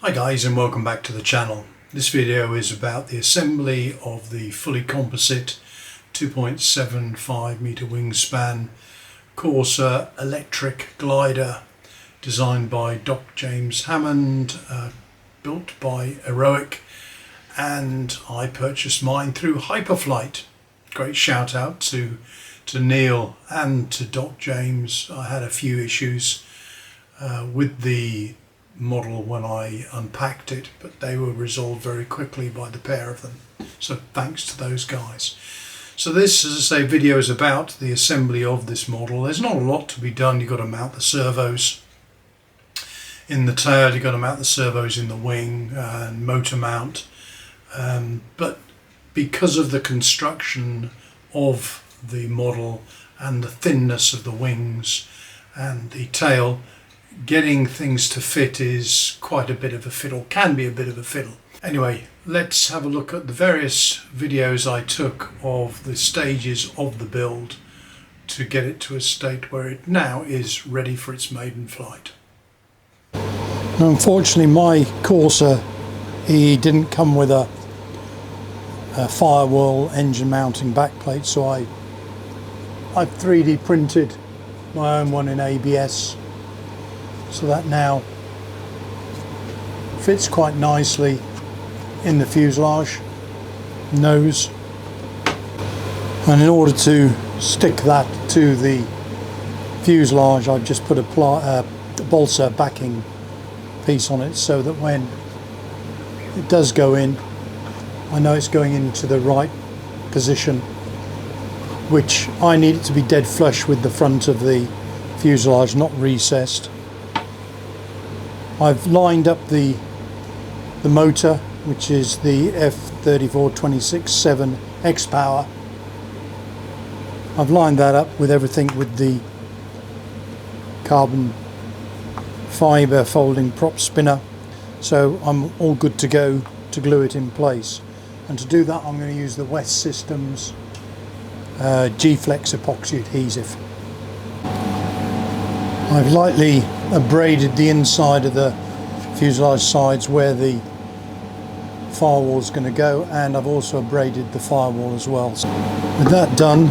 Hi guys, and welcome back to the channel. This video is about the assembly of the fully composite 2.75 meter wingspan Corsa electric glider designed by Dr. James Hammond, built by Aeroic, and I purchased mine through Hyperflight. Great shout out to Neil and to Dr. James. I had a few issues with the model when I unpacked it, but they were resolved very quickly by the pair of them, so thanks to those guys. So this, as I say, video is about the assembly of this model. There's not a lot to be done. You've got to mount the servos in the tail, you've got to mount the servos in the wing and motor mount, but because of the construction of the model and the thinness of the wings and the tail, getting things to fit is quite a bit of a fiddle, can be a bit of a fiddle. Anyway, let's have a look at the various videos I took of the stages of the build to get it to a state where it now is ready for its maiden flight. Unfortunately, my Corsa, he didn't come with a firewall engine mounting backplate, so I've 3D printed my own one in ABS. So that now fits quite nicely in the fuselage nose, and in order to stick that to the fuselage, I've just put a balsa backing piece on it so that when it does go in, I know it's going into the right position, which I need it to be dead flush with the front of the fuselage, not recessed. I've lined up the motor, which is the F3426-7 X-Power. I've lined that up with everything with the carbon fibre folding prop spinner, so I'm all good to go to glue it in place. And to do that, I'm going to use the West Systems G-Flex epoxy adhesive. I've lightly abraded the inside of the fuselage sides where the firewall is going to go, and I've also abraded the firewall as well. So with that done,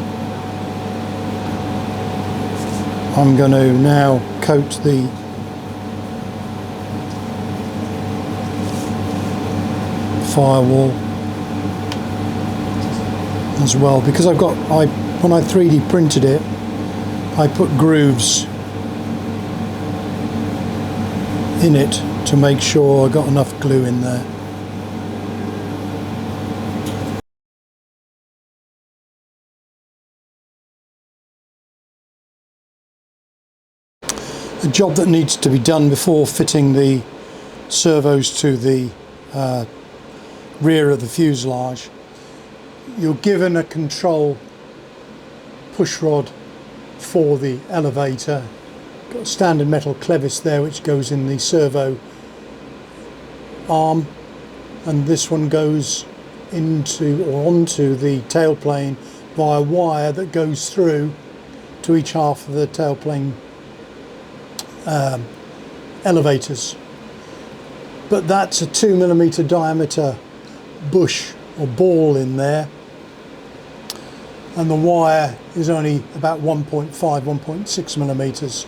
I'm going to now coat the firewall as well, because when I 3D printed it, I put grooves in it to make sure I got enough glue in there. A job that needs to be done before fitting the servos to the rear of the fuselage. You're given a control push rod for the elevator. Got a standard metal clevis there which goes in the servo arm, and this one goes into or onto the tailplane via wire that goes through to each half of the tailplane elevators. But that's a 2mm diameter bush or ball in there, and the wire is only about 1.6 mm.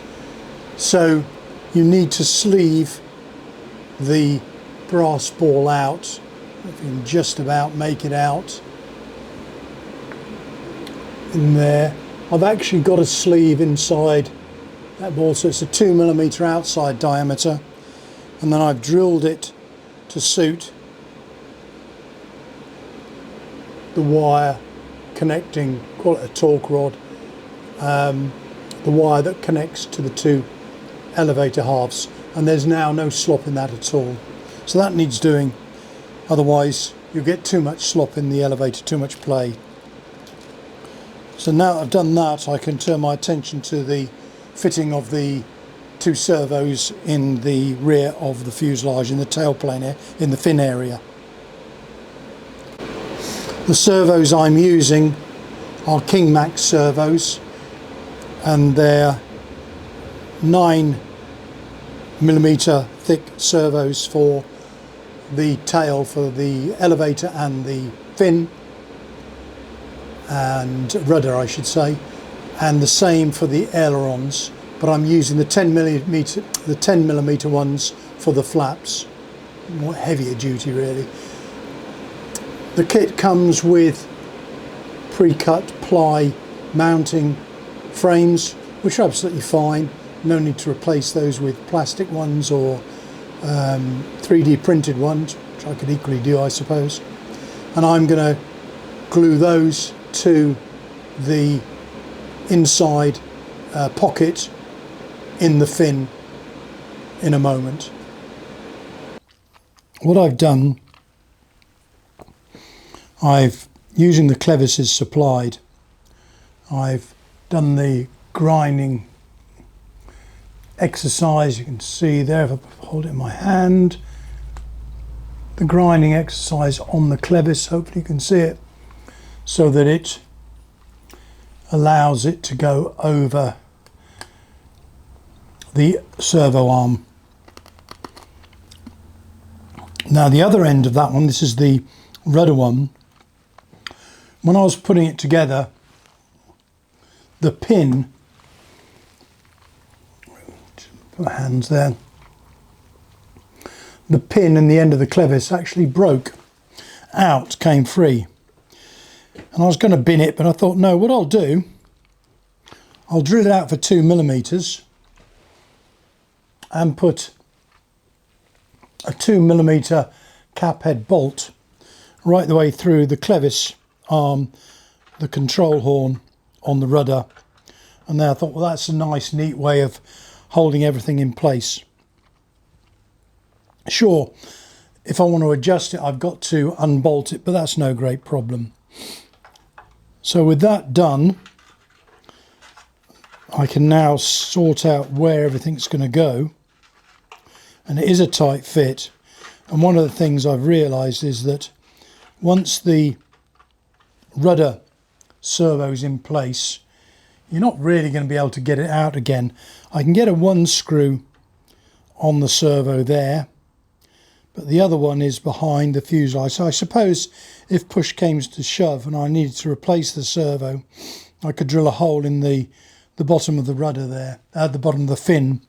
So you need to sleeve the brass ball out. If you can just about make it out in there. I've actually got a sleeve inside that ball, so it's a 2mm outside diameter, and then I've drilled it to suit the wire connecting, call it a torque rod, the wire that connects to the two elevator halves, and there's now no slop in that at all. So that needs doing, otherwise you get too much slop in the elevator, too much play. So now I've done that, I can turn my attention to the fitting of the two servos in the rear of the fuselage, in the tailplane, in the fin area. The servos I'm using are King Max servos, and they're 9mm thick servos for the tail for the elevator and the fin and rudder, I should say, and the same for the ailerons, but I'm using the 10 millimeter ones for the flaps, more heavier duty really. The kit comes with pre-cut ply mounting frames, which are absolutely fine. No need to replace those with plastic ones or 3D printed ones, which I could equally do, I suppose. And I'm going to glue those to the inside pocket in the fin in a moment. What I've done, using the clevises supplied, I've done the grinding exercise. You can see there, if I hold it in my hand, the grinding exercise on the clevis, hopefully you can see it, so that it allows it to go over the servo arm. Now the other end of that one, this is the rudder one. When I was putting it together, the pin, put my hands there, the pin and the end of the clevis actually broke out, came free. And I was going to bin it, but I thought, no, what I'll do, I'll drill it out for 2 millimeters and put a 2 millimeter cap head bolt right the way through the clevis arm, the control horn on the rudder. And then I thought, well, that's a nice, neat way of holding everything in place. Sure, if I want to adjust it, I've got to unbolt it, but that's no great problem. So with that done, I can now sort out where everything's going to go. And it is a tight fit. And one of the things I've realised is that once the rudder servo's in place, you're not really going to be able to get it out again. I can get a one screw on the servo there, but the other one is behind the fuselage. So I suppose if push came to shove and I needed to replace the servo, I could drill a hole in the bottom of the rudder there, at the bottom of the fin,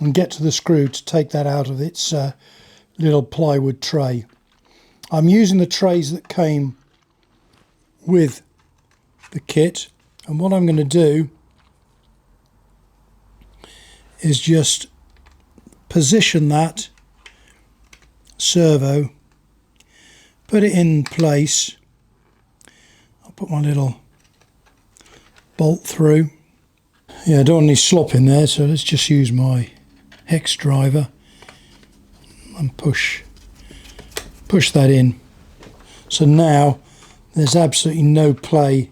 and get to the screw to take that out of its little plywood tray. I'm using the trays that came with the kit, and what I'm going to do is just position that servo, put it in place. I'll put my little bolt through. Yeah, I don't want any slop in there, so let's just use my hex driver and push that in. So now there's absolutely no play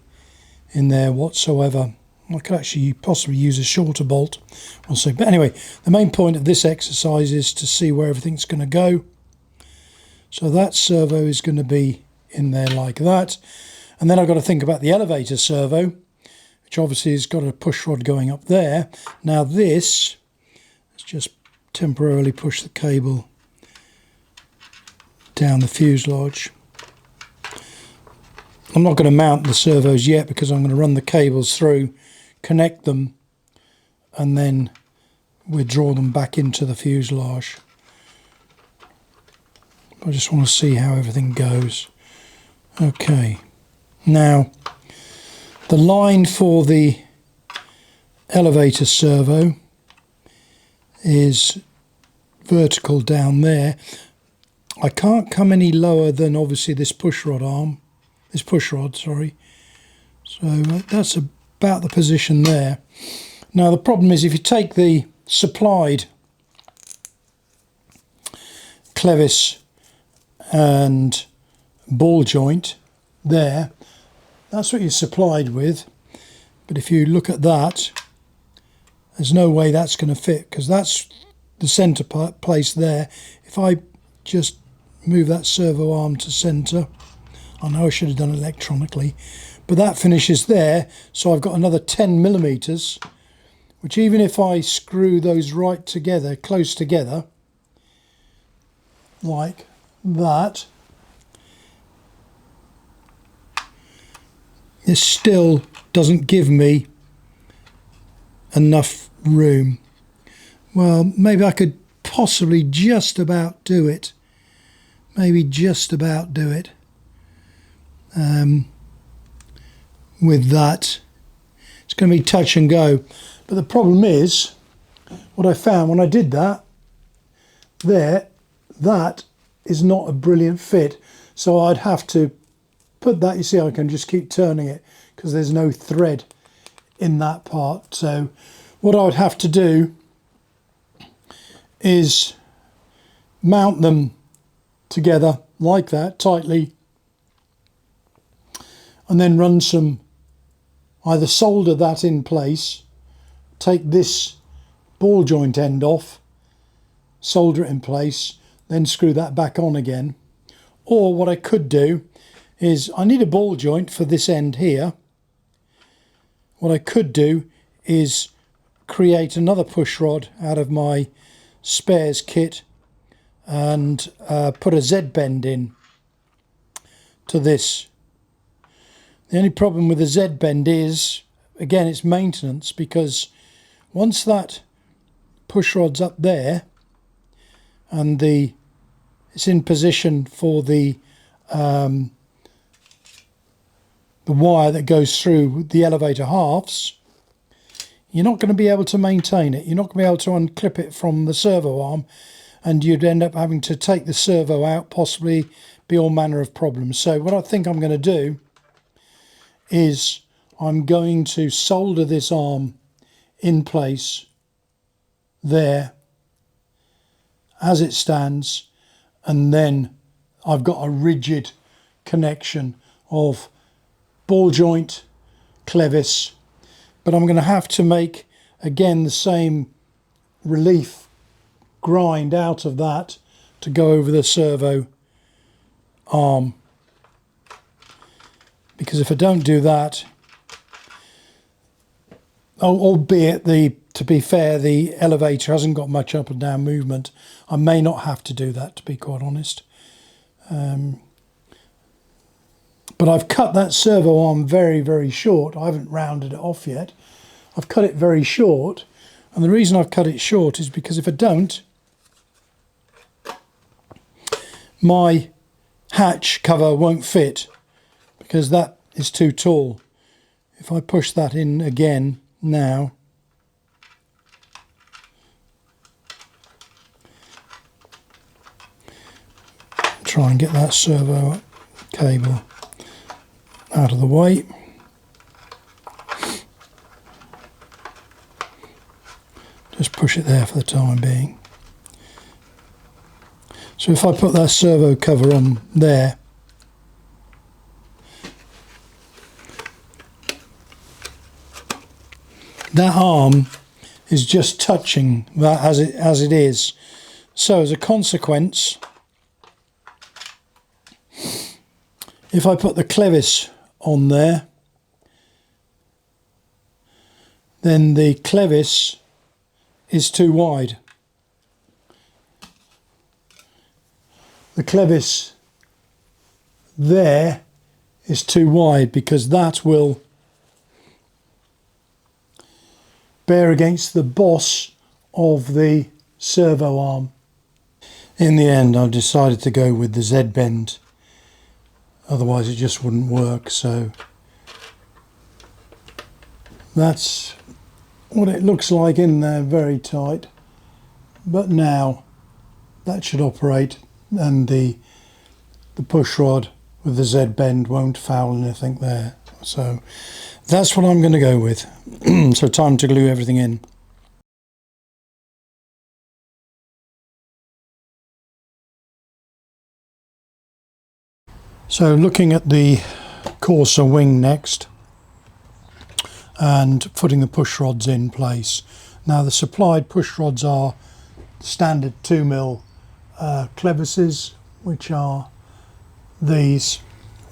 in there whatsoever. I could actually possibly use a shorter bolt, we'll see. But anyway, the main point of this exercise is to see where everything's going to go. So that servo is going to be in there like that. And then I've got to think about the elevator servo, which obviously has got a push rod going up there. Now this, let's just temporarily push the cable down the fuselage. I'm not going to mount the servos yet because I'm going to run the cables through, connect them, and then withdraw them back into the fuselage. I just want to see how everything goes. Okay, now the line for the elevator servo is vertical down there. I can't come any lower than obviously this push rod arm. This push rod, sorry. So that's about the position there. Now the problem is if you take the supplied clevis and ball joint there, that's what you're supplied with. But if you look at that, there's no way that's going to fit because that's the centre place there. If I just move that servo arm to centre, I know I should have done it electronically, but that finishes there. So I've got another 10 millimeters, which even if I screw those right together, close together, like that this still doesn't give me enough room. Well, maybe I could possibly just about do it. Maybe just about do it with that. It's going to be touch and go. But the problem is, what I found when I did that, that is not a brilliant fit. So I'd have to put that, you see I can just keep turning it because there's no thread in that part. So what I would have to do is mount them together like that tightly, and then run some, either solder that in place, take this ball joint end off, solder it in place, then screw that back on again. Or what I could do is, I need a ball joint for this end here. What I could do is create another push rod out of my spares kit and put a Z bend in to this. The only problem with the Z bend is, again, it's maintenance, because once that push rod's up there and it's in position for the wire that goes through the elevator halves, you're not going to be able to maintain it. You're not going to be able to unclip it from the servo arm, and you'd end up having to take the servo out, possibly be all manner of problems. So what I think I'm going to do is I'm going to solder this arm in place there as it stands, and then I've got a rigid connection of ball joint, clevis, but I'm going to have to make again the same relief grind out of that to go over the servo arm, because if I don't do that, albeit to be fair, the elevator hasn't got much up and down movement, I may not have to do that, to be quite honest. But I've cut that servo arm very, very short. I haven't rounded it off yet. I've cut it very short, and the reason I've cut it short is because if I don't, my hatch cover won't fit, because that is too tall. If I push that in again now, try and get that servo cable out of the way. Just push it there for the time being. So if I put that servo cover on there, that arm is just touching that as it is. So as a consequence, if I put the clevis on there, then the clevis is too wide. The clevis there is too wide, because that will bear against the boss of the servo arm. In the end, I've decided to go with the Z bend, otherwise it just wouldn't work. So that's what it looks like in there, very tight. But now that should operate, and the push rod with the Z bend won't foul anything there. So that's what I'm going to go with. So time to glue everything in. So looking at the Corsa wing next, and putting the push rods in place. Now the supplied push rods are standard 2mm clevises, which are these,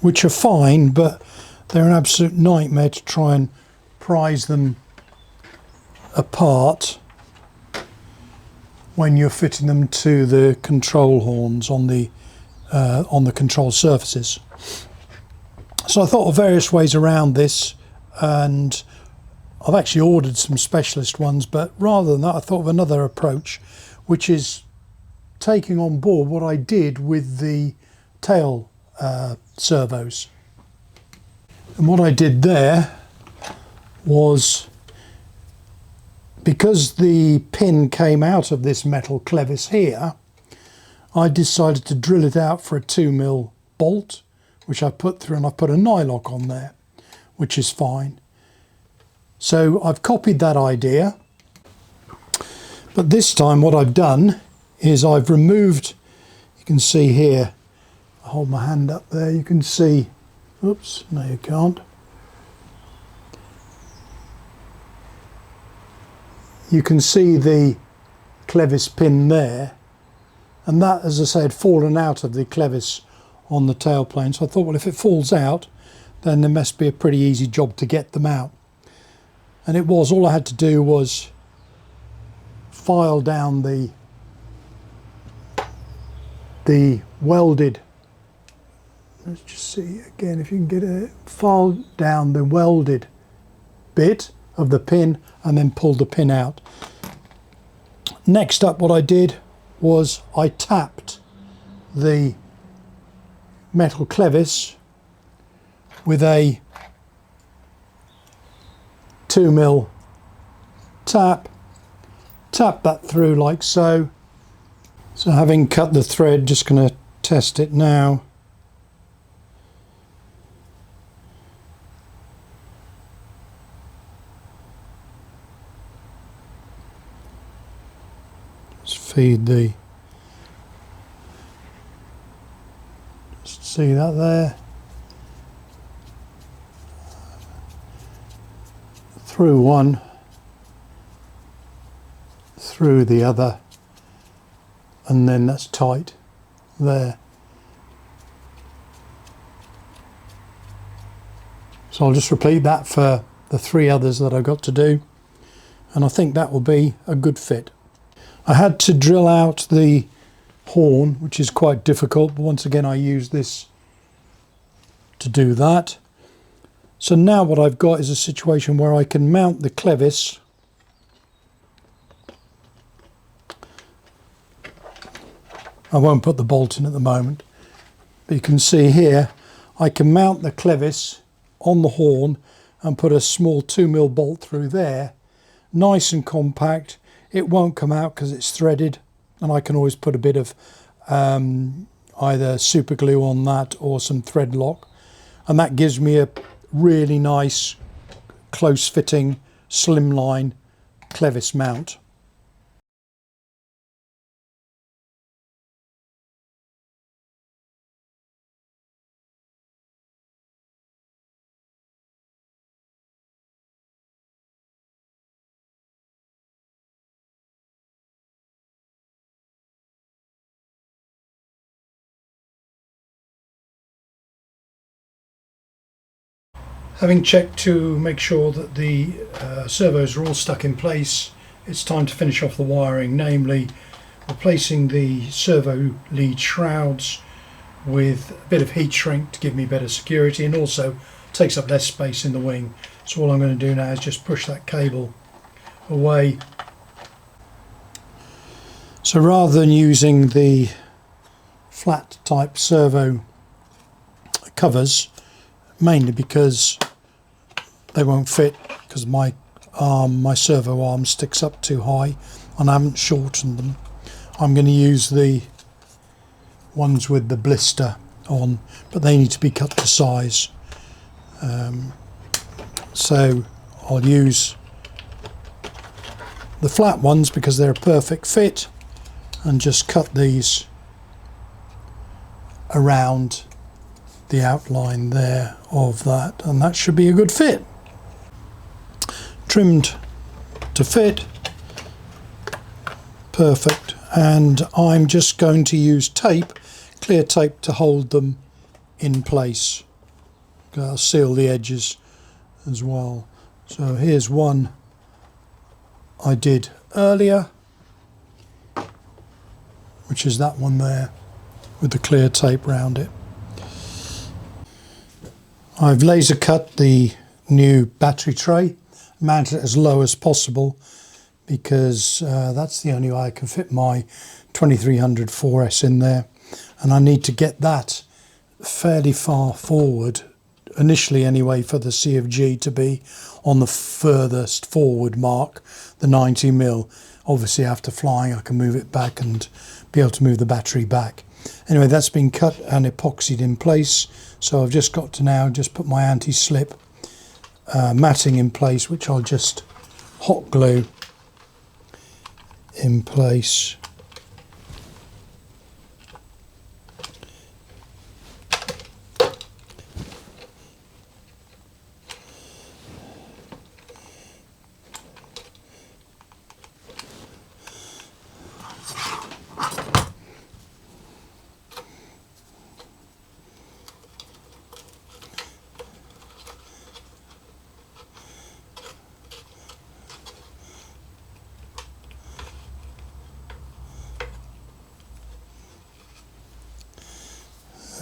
which are fine, but they're an absolute nightmare to try and prise them apart when you're fitting them to the control horns on the on the control surfaces. So I thought of various ways around this, and I've actually ordered some specialist ones, but rather than that I thought of another approach, which is taking on board what I did with the tail servos. And what I did there was, because the pin came out of this metal clevis here, I decided to drill it out for a 2mm bolt, which I put through, and I put a nylock on there, which is fine. So I've copied that idea, but this time what I've done is I've removed, you can see here, I hold my hand up there, you can see, oops, no you can't. You can see the clevis pin there, and that, as I say, had fallen out of the clevis on the tailplane. So I thought, well, if it falls out, then there must be a pretty easy job to get them out. And it was, all I had to do was file down the welded, let's just see again if you can get it, file down the welded bit of the pin and then pull the pin out. Next up, what I did was I tapped the metal clevis with a 2mm tap that through like so. So having cut the thread, just going to test it now. Just feed the, just see that there, through one, through the other, and then that's tight there. So I'll just repeat that for the 3 others that I've got to do, and I think that will be a good fit. I had to drill out the horn, which is quite difficult, but once again I use this to do that. So now what I've got is a situation where I can mount the clevis I won't put the bolt in at the moment, but you can see here I can mount the clevis on the horn and put a small 2mm bolt through there, nice and compact. It won't come out because it's threaded, and I can always put a bit of either super glue on that or some thread lock, and that gives me a really nice close fitting slimline clevis mount. Having checked to make sure that the servos are all stuck in place, it's time to finish off the wiring, namely replacing the servo lead shrouds with a bit of heat shrink to give me better security, and also takes up less space in the wing. So all I'm going to do now is just push that cable away. So rather than using the flat type servo covers, mainly because they won't fit, because my servo arm sticks up too high and I haven't shortened them, I'm going to use the ones with the blister on, but they need to be cut to size. So I'll use the flat ones because they're a perfect fit, and just cut these around the outline there of that, and that should be a good fit. Trimmed to fit, perfect. And I'm just going to use tape, clear tape, to hold them in place. I'll seal the edges as well. So here's one I did earlier, which is that one there, with the clear tape round it. I've laser cut the new battery tray, mounted it as low as possible because that's the only way I can fit my 2300 4S in there, and I need to get that fairly far forward initially anyway for the CFG to be on the furthest forward mark, the 90mm. Obviously after flying I can move it back and be able to move the battery back. Anyway, that's been cut and epoxied in place, so I've just got to now just put my anti-slip matting in place, which I'll just hot glue in place.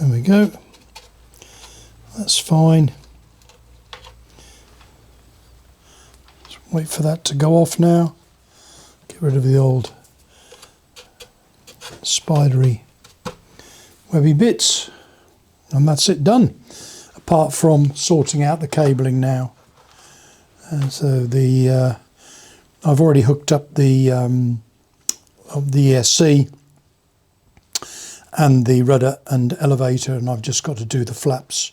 There we go, that's fine. Let's wait for that to go off now. Get rid of the old spidery webby bits, and that's it done, apart from sorting out the cabling now. And so the I've already hooked up the ESC and the rudder and elevator, and I've just got to do the flaps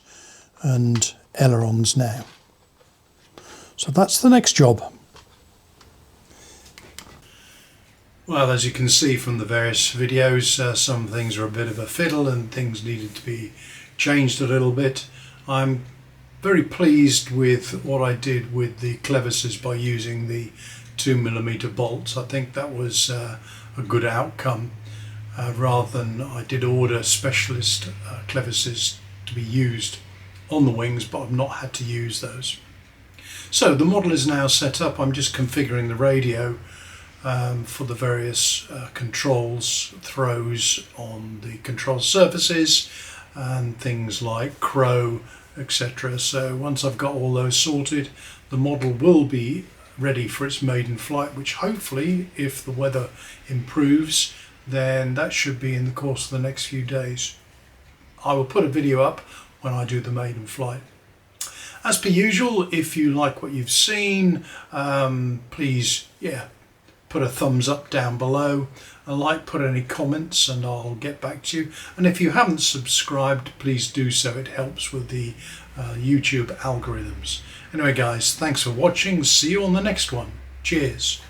and ailerons now. So that's the next job. Well, as you can see from the various videos, some things are a bit of a fiddle and things needed to be changed a little bit. I'm very pleased with what I did with the clevises by using the 2mm bolts. I think that was a good outcome. Rather than I did order specialist clevises to be used on the wings, but I've not had to use those. So the model is now set up. I'm just configuring the radio for the various controls, throws on the control surfaces and things like crow, etc. So once I've got all those sorted, the model will be ready for its maiden flight, which hopefully, if the weather improves, then that should be in the course of the next few days. I will put a video up when I do the maiden flight. As per usual, if you like what you've seen, please put a thumbs up down below, put any comments, and I'll get back to you. And if you haven't subscribed, please do so. It helps with the YouTube algorithms. Anyway guys, thanks for watching. See you on the next one. Cheers.